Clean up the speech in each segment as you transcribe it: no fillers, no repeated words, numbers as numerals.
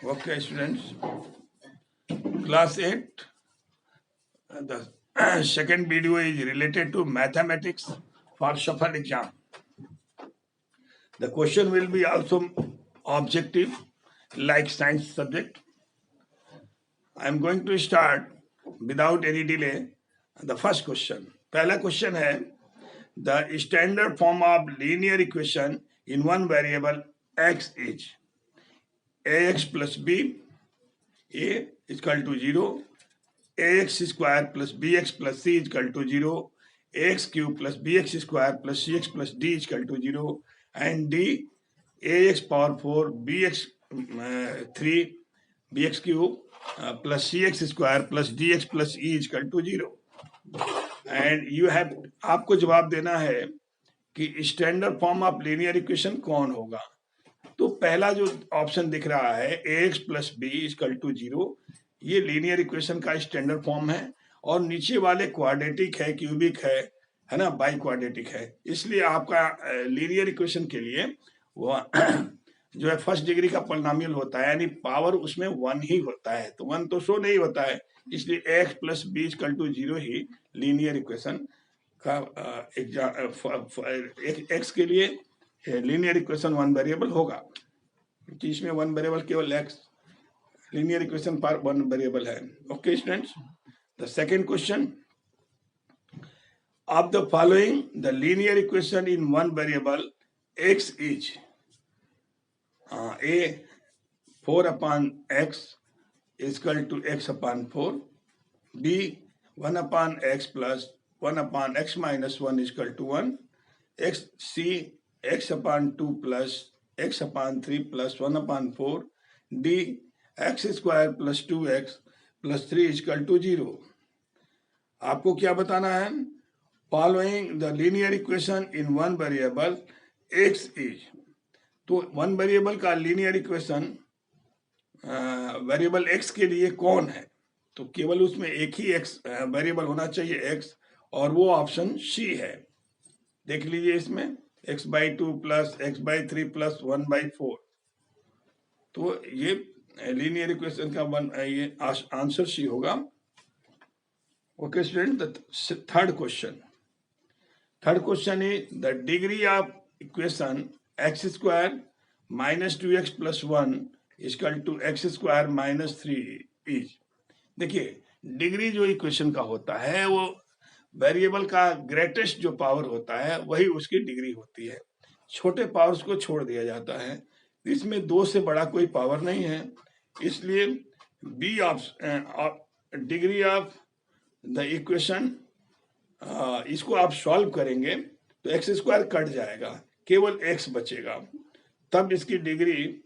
Okay, students. Class 8. The second video is related to mathematics for shuffle exam. The question will be also objective, like science subject. I am going to start without any delay. The first question. पहला question है the standard form of linear equation in one variable x is ax plus b, a is equal to 0, ax square plus bx plus c is equal to 0, ax cube plus bx square plus cx plus d is equal to 0, and d ax power 4 bx 3 bx cube plus cx square plus dx plus e is equal to 0. And you have, आपको जवाब देना है कि standard form of linear equation कौन होगा. तो पहला जो ऑप्शन दिख रहा है ax plus b equal to 0, ये लीनियर इक्वेशन का स्टैंडर्ड फॉर्म है. और नीचे वाले क्वाड्रेटिक है, क्यूबिक है ना, बाई क्वाड्रेटिक है. इसलिए आपका लीनियर इक्वेशन के लिए वो जो है फर्स्ट डिग्री का पॉलिनोमियल होता है, यानी पावर उसमें 1 ही होता है. तो 1 तो शो नहीं होता है, इसलिए x plus b equal to 0 ही लीनियर इक्वेशन का x के लिए लीनियर इक्वेशन 1 वेरिएबल होगा. कि इसमें 1 वेरिएबल केवल x, लीनियर इक्वेशन पर 1 वेरिएबल है. Okay students, the second question, of the following the linear equation in one variable x is a 4 upon x is equal to x upon 4, b 1 upon x plus 1 upon x minus 1 is equal to 1, x c x upon 2 plus x upon 3 plus 1 upon 4, d x square plus 2x plus 3 is equal to 0. आपको क्या बताना है? Following the linear equation in one variable x is, तो one variable का linear equation variable x के लिए कौन है? तो केवल उसमें एक ही x वेरिएबल होना चाहिए x, और वो ऑप्शन C है. देख लीजिए इसमें x/2 प्लस x/3 प्लस 1/4. तो ये लीनियर इक्वेशन का ये आंसर C होगा. Okay student, third question is the degree of equation x square minus 2x plus 1 equal to x square minus 3 is. देखिए, डिग्री जो इक्वेशन का होता है वो वेरिएबल का ग्रेटेस्ट जो पावर होता है वही उसकी डिग्री होती है. छोटे पावर्स को छोड़ दिया जाता है. इसमें 2 से बड़ा कोई पावर नहीं है, इसलिए be degree of the equation, इसको आप सॉल्व करेंगे तो एक्स स्क्वायर कट जाएगा, केवल x बचेगा, तब इसकी डिग्री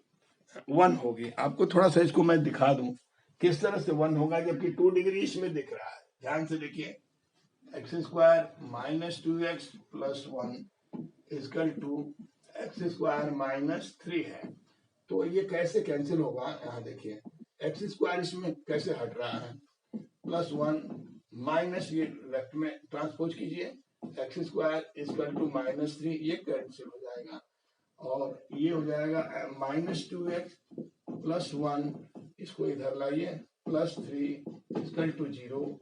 1 होगी. आपको थोड़ा सा इसको मैं दिखा दूं किस तरह से 1 होगा, जबकि 2 डिग्री इसमें दिख रहा है. ध्यान से देखिए, x square minus 2x plus 1 equal to x square minus 3 है. तो ये कैसे कैंसिल होगा? यहाँ देखिए, एक्स स्क्वायर इसमें कैसे हट रहा है, प्लस 1 माइनस, ये लेफ्ट में ट्रांसपोज कीजिए, x square equal to minus 3, ये कैंसिल हो जाएगा, और ये हो जाएगा माइनस 2x प्लस 1, इसको इधर लाइए, plus 3 equal to 0,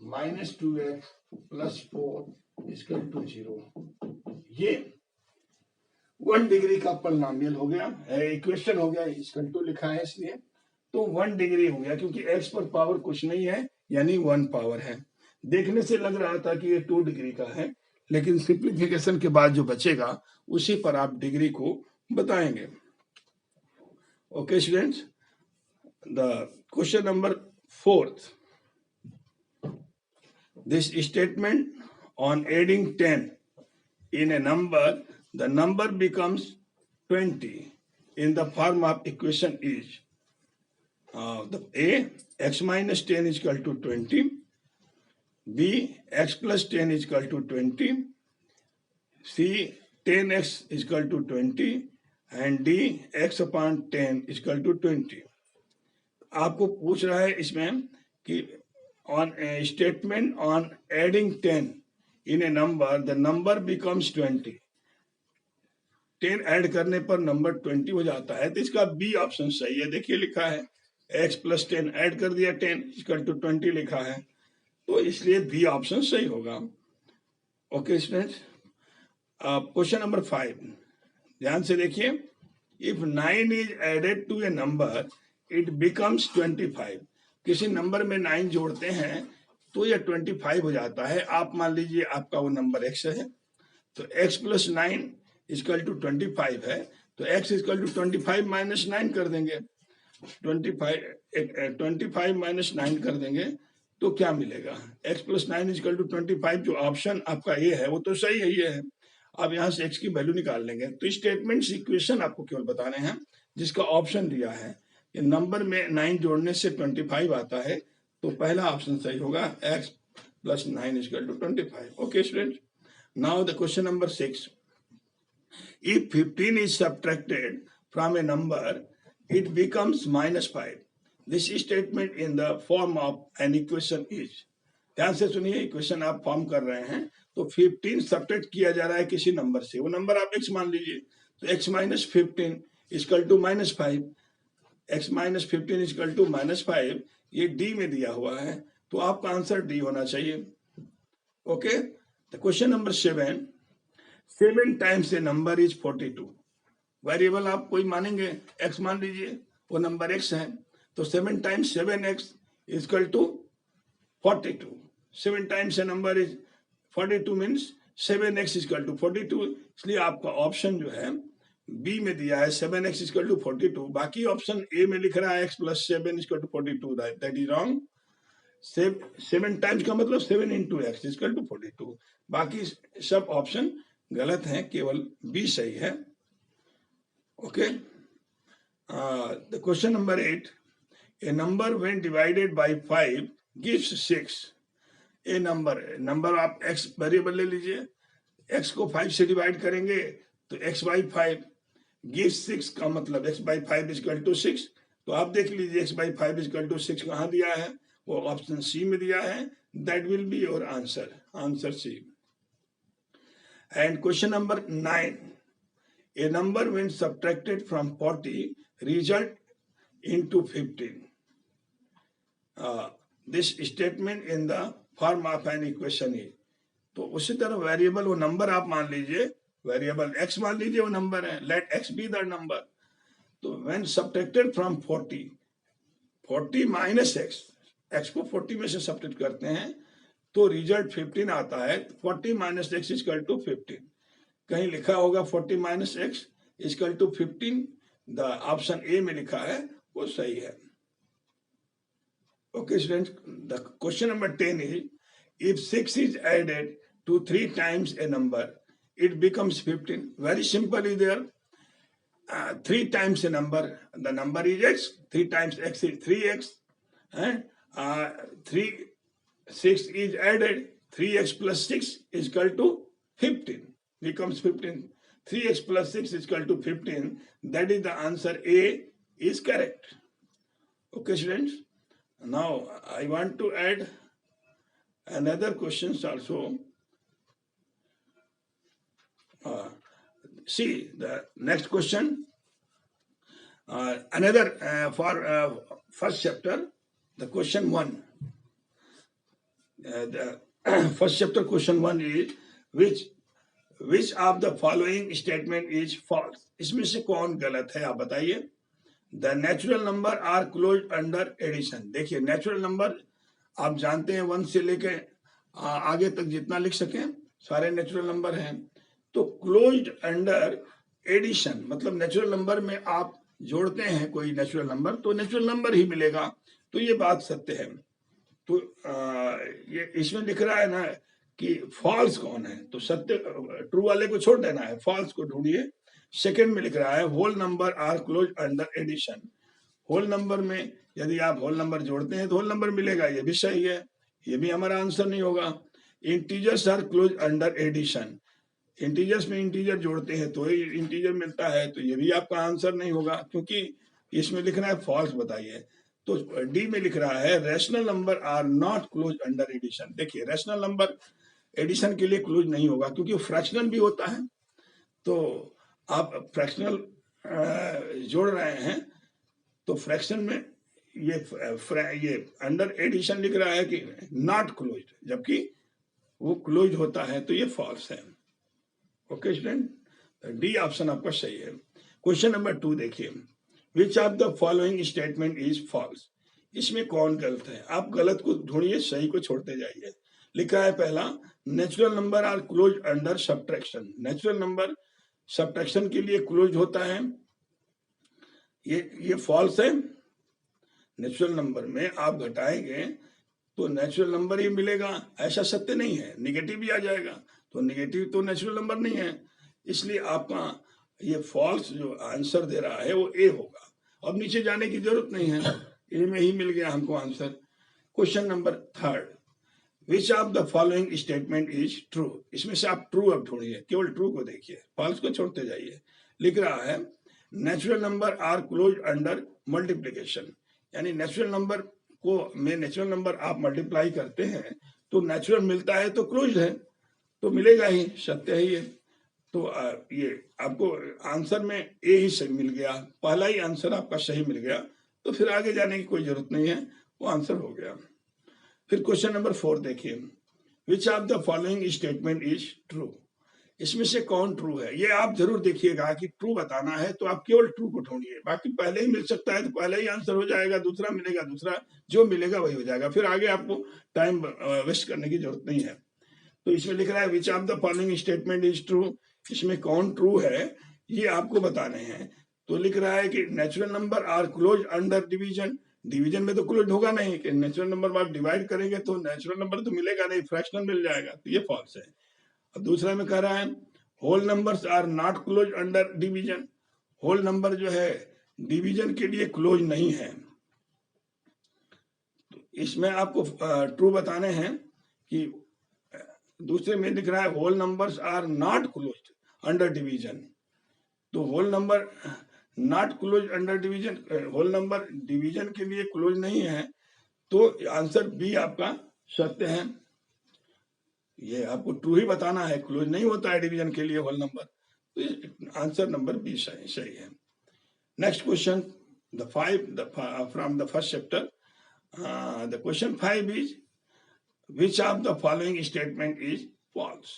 minus 2x plus 4 equal to 0. ये 1 डिग्री का पॉलिनोमियल हो गया, इक्वेशन हो गया, इक्वल टू लिखा है इसलिए, तो 1 डिग्री हो गया, क्योंकि x पर पावर कुछ नहीं है, यानी 1 पावर है. देखने से लग रहा था कि ये 2 डिग्री का है, लेकिन सिंप्लीफिकेशन के बाद जो बचेगा उसी पर आप डिग्री को बताएंगे. Okay students, the question number 4th, this statement on adding 10 in a number, the number becomes 20 in the form of equation is the a x minus 10 is equal to 20, b x plus 10 is equal to 20, c 10x is equal to 20, and d x upon 10 is equal to 20. आपको पूछ रहा है इसमें कि on a statement on adding 10 in a number, the number becomes 20. 10 add करने पर number 20 हो जाता है, तो इसका बी ऑप्शन सही है। देखिए लिखा है x प्लस 10 ऐड कर दिया 10 इक्वल टू 20 लिखा है, तो इसलिए बी ऑप्शन सही होगा। ओके स्टूडेंट्स, क्वेश्चन नंबर 5 ध्यान से देखिए। If 9 is added to a number it becomes 25। किसी नंबर में 9 जोड़ते हैं तो यह 25 हो जाता है। आप मान लीजिए आपका वो नंबर x है, तो x प्लस 9 इक्वल टू 25 है, तो x इक्वल टू 25 माइनस 9 कर देंगे। 25 माइनस 9 कर देंगे तो क्या मिलेगा? x plus 9 equal to 25। जो ऑप्शन आपका ये है वो तो सही है, ये है। अब यहाँ से x की वैल्यू निकाल लेंगे। तो स्टेटमेंट इक्वेशन आपको केवल बताने हैं जिसका ऑप्शन दिया है कि नंबर में 9 जोड़ने से 25 आता है, तो पहला ऑप्शन सही होगा, x plus 9 equal to 25। Okay student, now the question number 6। If 15 is subtracted from a number, it becomes minus 5. This statement in the form of an equation is. ध्यान से सुनिए, इक्वेशन आप फॉर्म कर रहे हैं, तो 15 सब्ट्रैक्ट किया जा रहा है किसी नंबर से, वो नंबर आप x मान लीजिए, तो x minus 15 equal to minus 5। x minus 15 equal to minus 5 ये d में दिया हुआ है, तो आपका आंसर d होना चाहिए। ओके, तो question number 7। 7 times a number is 42। Variable आप कोई मानेंगे, x मान लीजिए, वो नंबर x है, तो 7 times 7x equal to 42। 7 times a number is 42 means 7x equal to 42, इसलिए आपका ऑप्शन जो है बी में दिया है 7x इक्वल टू 42। बाकी ऑप्शन ए में लिख रहा है x plus 7 equal to 42, that is wrong. 7 times का मतलब 7 इंटू एक्स इक्वल टू 42। बाकी सब ऑप्शन गलत है, केवल बी सही है। Okay, the question number 8। A number when divided by 5 gives 6। A number आप x वेरिएबल ले लीजिए, x को 5 से डिवाइड करेंगे तो x बाई 5 गिव्स 6 का मतलब x बाई 5 इक्वल टू 6। तो आप देख लीजिए x बाई 5 इक्वल टू 6 कहाँ दिया है, वो ऑप्शन सी में दिया है। That will be your answer, answer C. And question number 9. A number when subtracted from 40 result into 15. This statement in the form of an equation is. तो उसी तरह वेरिएबल वो नंबर आप मान लीजिए, वेरिएबल x मान लीजिए वो नंबर है, let x be the number. तो when subtracted from 40 minus x को 40 में से सब्ट्रैक्ट करते हैं तो रिजल्ट 15 आता है। 40 माइनस एक्स इक्वल टू 15, कहीं लिखा होगा 40 minus x equal to 15, the option A में लिखा है वो सही है। Okay students, the question number 10 is if 6 is added to 3 times a number it becomes 15। Very simple is there. 3 times a number, the number is x, 3 times x is 3x, 6 is added, 3x plus 6 is equal to 15, becomes 15. 3x plus 6 is equal to 15. That is the answer. A is correct. Okay, students. Now I want to add another questions also. See the next question. Another for first chapter, the question 1. The first chapter question 1 is which of the following statement is false। इसमें से कौन गलत है आप बताइए। The natural number are closed under addition। देखिए natural number आप जानते हैं 1 से लेके आगे तक जितना लिख सकें सारे नेचुरल नंबर हैं। तो क्लोज्ड अंडर एडिशन मतलब नेचुरल नंबर में आप जोड़ते हैं कोई नेचुरल नंबर तो नेचुरल नंबर ही मिलेगा, तो ये बात सत्य है। तो ये इसमें लिख रहा है ना कि फॉल्स कौन है, तो सत्य ट्रू वाले को छोड़ देना है, फॉल्स को ढूंढिए। सेकंड में लिख रहा है whole number are close under addition. Whole number में यदि आप होल नंबर जोड़ते हैं तो होल नंबर मिलेगा, ये भी सही है, ये भी हमारा आंसर नहीं होगा। Integers are close under addition, integers में इंटीजर जोड़ते हैं तो ही इंटीजर मिलता है, तो ये भी आपका आंसर नहीं होगा क्योंकि इसमें लिख रहा है फॉल्स बताइए। तो डी में लिख रहा है rational number are not close under addition. देखिए रैशनल नंबर एडिशन के लिए क्लोज नहीं होगा क्योंकि फ्रैक्शनल भी होता है, तो आप फ्रैक्शनल जोड़ रहे हैं तो फ्रैक्शन में ये अंडर एडिशन लिख रहा है कि नॉट क्लोज्ड, जबकि वो क्लोज होता है, तो ये फॉल्स है। ओके स्टूडेंट, डी ऑप्शन आपका सही है। क्वेश्चन नंबर 2 देखिए, which of the following statement is false. इसमें कौन गलत है? आप गलत को ढूंढिए, सही को छोड़ते जाइए। लिखा है पहला, natural number are close under subtraction. Natural number subtraction के लिए क्लोज होता है, ये फॉल्स है। नेचुरल नंबर में आप घटाएंगे तो नेचुरल नंबर ही मिलेगा, ऐसा सत्य नहीं है, निगेटिव भी आ जाएगा, तो निगेटिव तो नेचुरल नंबर नहीं है, इसलिए आपका ये फॉल्स जो आंसर दे रहा है वो ए होगा। अब नीचे जाने की जरूरत नहीं है, ए में ही मिल गया हमको answer. Question number 3, which of the following statement is true. इसमें से आप ट्रू अब ढूंढिए, केवल ट्रू को देखिए, फॉल्स को छोड़ते जाइए। लिख रहा है, natural number are close under multiplication, यानी नेचुरल नंबर को में नेचुरल नंबर आप मल्टीप्लाई करते हैं तो नेचुरल मिलता है तो क्लोज है, तो मिलेगा ही, सत्य है ये। तो ये आपको आंसर में ए ही सही मिल गया, पहला ही आंसर आपका सही मिल गया, तो फिर आगे जाने की कोई जरूरत नहीं है, वो आंसर हो गया। फिर क्वेश्चन नंबर 4 देखिए, which of the following statement is true. इसमें से कौन ट्रू है, ये आप जरूर देखिएगा कि ट्रू बताना है तो आप केवल ट्रू को ढूंढिए, बाकी पहले ही मिल सकता है तो पहले ही आंसर हो जाएगा, दूसरा मिलेगा दूसरा, जो मिलेगा वही हो जाएगा, फिर आगे आपको टाइम वेस्ट करने की जरूरत नहीं है। तो इसमें लिख रहा है which of the following statement is true, इसमें कौन ट्रू है ये आपको बताने हैं। तो लिख रहा है कि natural number are close under division. Division में तो क्लोज होगा नहीं, कि नेचुरल नंबर आप डिवाइड करेंगे तो नेचुरल नंबर तो मिलेगा नहीं, फ्रैक्शनल मिल जाएगा, तो ये फॉल्स है। अब दूसरा में कह रहा है, whole numbers are not close under division. Whole number जो है डिवीजन के लिए क्लोज नहीं है। तो इसमें आपको ट्रू बताने हैं कि दूसरे में लिख रहा है whole numbers are not close under division. तो whole number not close under division, whole number division के लिए क्लोज नहीं है, तो आंसर बी आपका सत्य है। ये आपको ट्रू ही बताना है, क्लोज नहीं होता है डिवीजन के लिए होल नंबर, तो आंसर नंबर बी सही है। Next question, the 5 from the first chapter, the question 5 is which of the following statement is false.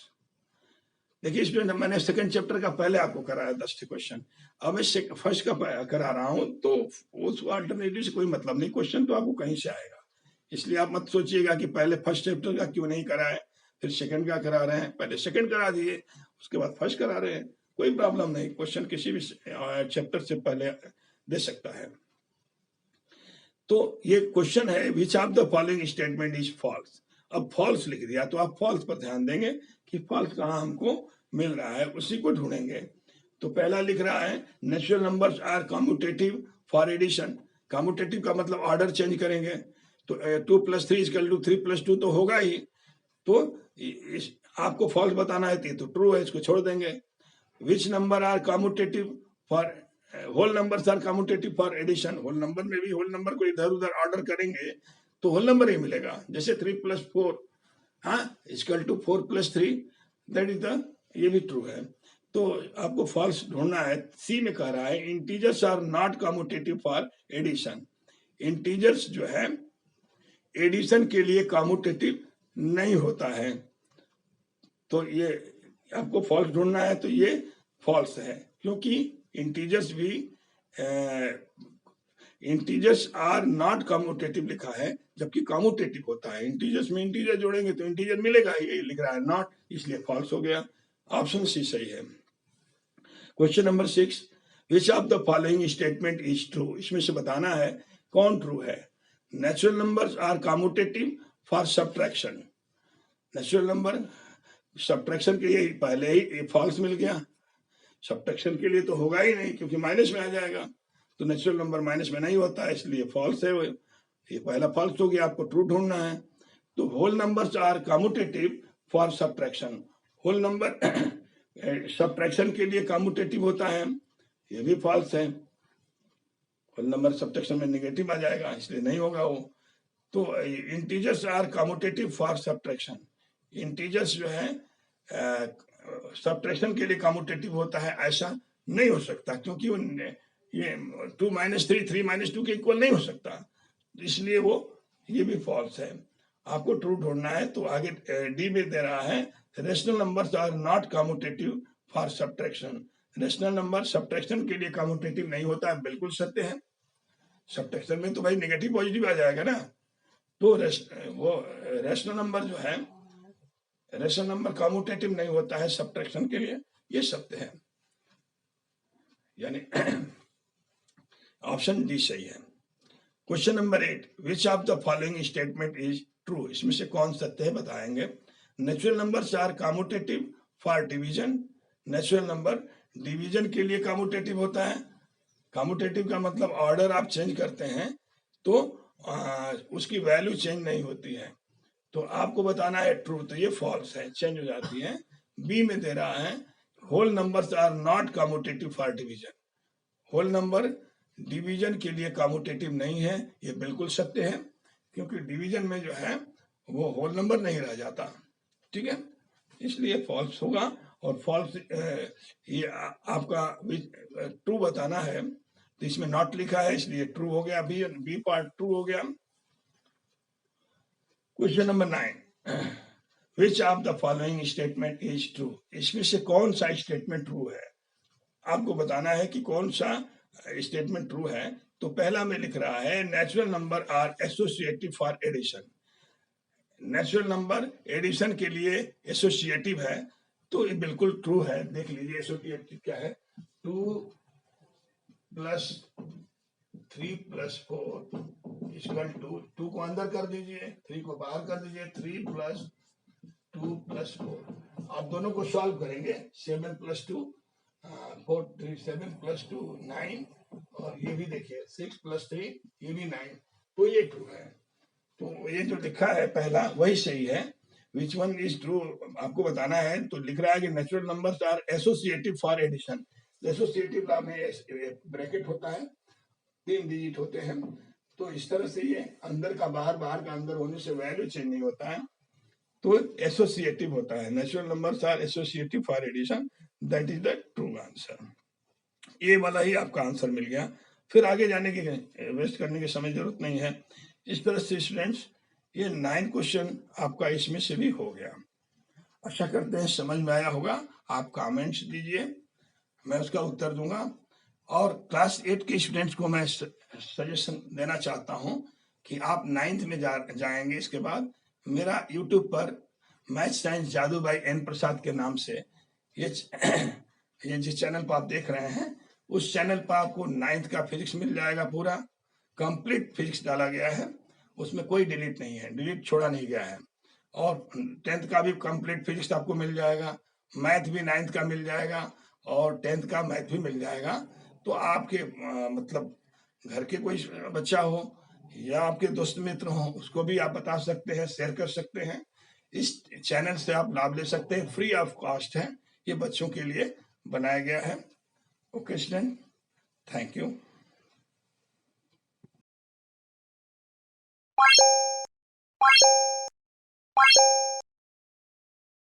देखिए स्टूडेंट, मैंने सेकंड चैप्टर का पहले आपको कराया 10 क्वेश्चन, अब मैं फर्स्ट का करा रहा हूं, तो उस अल्टरनेटिव से कोई मतलब नहीं, क्वेश्चन तो आपको कहीं से आएगा, इसलिए आप मत सोचिएगा कि पहले फर्स्ट चैप्टर का क्यों नहीं कराए फिर सेकंड का करा रहे हैं, पहले सेकंड करा दिए उसके बाद फर्स्ट करा रहे हैं, कोई प्रॉब्लम नहीं, क्वेश्चन किसी भी चैप्टर से पहले दे सकता है। तो ये क्वेश्चन है which of the following statement is false. अब फॉल्स लिख दिया तो आप फॉल्स पर ध्यान देंगे कि फॉल्स कहाँ हमको मिल रहा है, उसी को ढूंढेंगे। तो पहला लिख रहा है natural numbers are commutative for addition. Commutative का मतलब ऑर्डर चेंज करेंगे, तो 2 + 3 = 3 + 2 तो होगा ही, तो आपको फॉल्स बताना है तो ट्रू है, इसको छोड़ देंगे। Which number are commutative for, whole numbers are commutative for addition. Whole number में भी होल नंबर को इधर उधर ऑर्डर करेंगे तो होल नंबर ही मिलेगा, जैसे 3 + 4 = 4 + 3, दैट इज द, ये भी ट्रू है। तो आपको फॉल्स ढूंढना है। सी में कह रहा है integers are not commutative for addition. Integers जो है एडिशन के लिए कम्यूटेटिव नहीं होता है, तो ये आपको फॉल्स ढूंढना है, तो ये फॉल्स है, क्योंकि इंटीजर्स भी इंटीजर्स आर नॉट कम्यूटेटिव लिखा है, जबकि कम्यूटेटिव होता है। इंटीजर्स में इंटीजर जोड़ेंगे तो इंटीजर मिलेगा, ये लिख रहा है नॉट, इसलिए फॉल्स हो गया, ऑप्शन सी सही है। Question number 6, which of the following statement is true. इसमें से बताना है कौन ट्रू है। Natural numbers are commutative for subtraction. Natural number subtraction के लिए पहले ही फॉल्स मिल गया, सब्ट्रैक्शन के लिए तो होगा ही नहीं क्योंकि माइनस में आ जाएगा, तो नेचुरल नंबर माइनस में नहीं होता है, इसलिए फॉल्स है, ये पहला फॉल्स हो गया, आपको ट्रू ढूंढना है। तो whole numbers are commutative for subtraction. Whole number subtraction के लिए कम्यूटेटिव होता है, ये भी फॉल्स है, होल नंबर सब्ट्रैक्शन में नेगेटिव आ जाएगा, इसलिए नहीं होगा वो। तो integers are commutative for subtraction. Integers जो है सब्ट्रैक्शन के लिए कम्यूटेटिव होता है, ऐसा नहीं हो सकता, क्योंकि ये 2 - 3 3 - 2 के इक्वल नहीं हो सकता, इसलिए वो ये भी फॉल्स है। आपको ट्रू ढूंढना है, तो आगे डी में दे रहा है rational numbers are not commutative for subtraction. Rational number subtraction के लिए कम्यूटेटिव नहीं होता है, बिल्कुल सत्य है। सब्ट्रैक्शन में तो भाई नेगेटिव पॉजिटिव आ जाएगा ना, तो वो रेशनल नंबर जो है, रेशनल नंबर कम्यूटेटिव नहीं होता है सब्ट्रैक्शन के लिए, ये सत्य है, यानी ऑप्शन डी सही है। Question number 8, which of the following statement is true? इसमें से कौन सत्य है बताएंगे। Natural numbers are commutative for division. Natural number division के लिए कम्यूटेटिव होता है। कम्यूटेटिव का मतलब ऑर्डर आप चेंज करते हैं तो उसकी वैल्यू चेंज नहीं होती है, तो आपको बताना है ट्रू, तो ये फॉल्स है, चेंज हो जाती है। बी में दे रहा है whole numbers are not commutative for division. Whole number division के लिए कम्यूटेटिव नहीं है, ये बिल्कुल सत्य है, क्योंकि डिवीजन में जो है वो होल नंबर नहीं रह जाता, ठीक है, इसलिए फॉल्स होगा। और फॉल्स ये आपका ट्रू बताना है, तो इसमें नॉट लिखा है, इसलिए ट्रू हो गया, बी पार्ट ट्रू हो गया। Question number 9, which of the following statement is true? इसमें से कौन सा स्टेटमेंट ट्रू है, आपको बताना है कि कौन सा स्टेटमेंट ट्रू है। तो पहला में लिख रहा है natural number are associative for addition. Natural number addition के लिए एसोसिएटिव है, तो ये बिल्कुल ट्रू है। देख लीजिए एसोसिएटिव क्या है, 2 + 3 + 4 इक्वल टू 2 को अंदर कर दीजिए, 3 को बाहर कर दीजिए, 3 + 2 + 4। आप दोनों को सॉल्व करेंगे, 7 + 2 4 3 7 + 2 9, और ये भी देखिए 6 + 3 ये भी 9, तो ये ट्रू है। तो ये जो लिखा है पहला वही सही है। विच वन इज ट्रू आपको बताना है, तो लिख रहा है कि natural numbers are associative for addition. Associative में ब्रैकेट होता है, 3 डिजिट होते हैं, तो इस तरह से ये अंदर का बाहर, बाहर का अंदर होने से वैल्यू चेंज नहीं होता है, तो एसोसिएटिव होता है। Natural numbers are associative for addition, that is the true answer. ये वाला ही आपका आंसर मिल गया, फिर आगे जाने की वेस्ट करने की समय जरूरत नहीं है। इस तरह से स्टूडेंट्स ये 9 क्वेश्चन आपका इसमें से भी हो गया। आशा करते हैं समझ में आया होगा। आप कमेंट्स दीजिए, मैं उसका उत्तर दूंगा। और क्लास 8 के स्टूडेंट्स को मैं सजेशन देना चाहता हूं कि आप 9th में जाएंगे, इसके बाद मेरा यूट्यूब पर मैथ साइंस जादू भाई एन प्रसाद के नाम से ये जिस चैनल पर आप देख रहे हैं, उस चैनल पर आपको 9th का फिजिक्स मिल जाएगा, पूरा कंप्लीट फिजिक्स डाला गया है, उसमें कोई डिलीट नहीं है, डिलीट छोड़ा नहीं गया है। और 10th का भी कंप्लीट फिजिक्स आपको मिल जाएगा, मैथ भी 9th का मिल जाएगा, और 10th का मैथ भी मिल जाएगा। तो आपके मतलब घर के कोई बच्चा हो या आपके दोस्त मित्र हो, उसको भी आप बता सकते हैं, शेयर कर सकते हैं। इस चैनल से आप लाभ ले सकते हैं, फ्री ऑफ कॉस्ट है, ये बच्चों के लिए बनाया गया है। Okay student, thank you.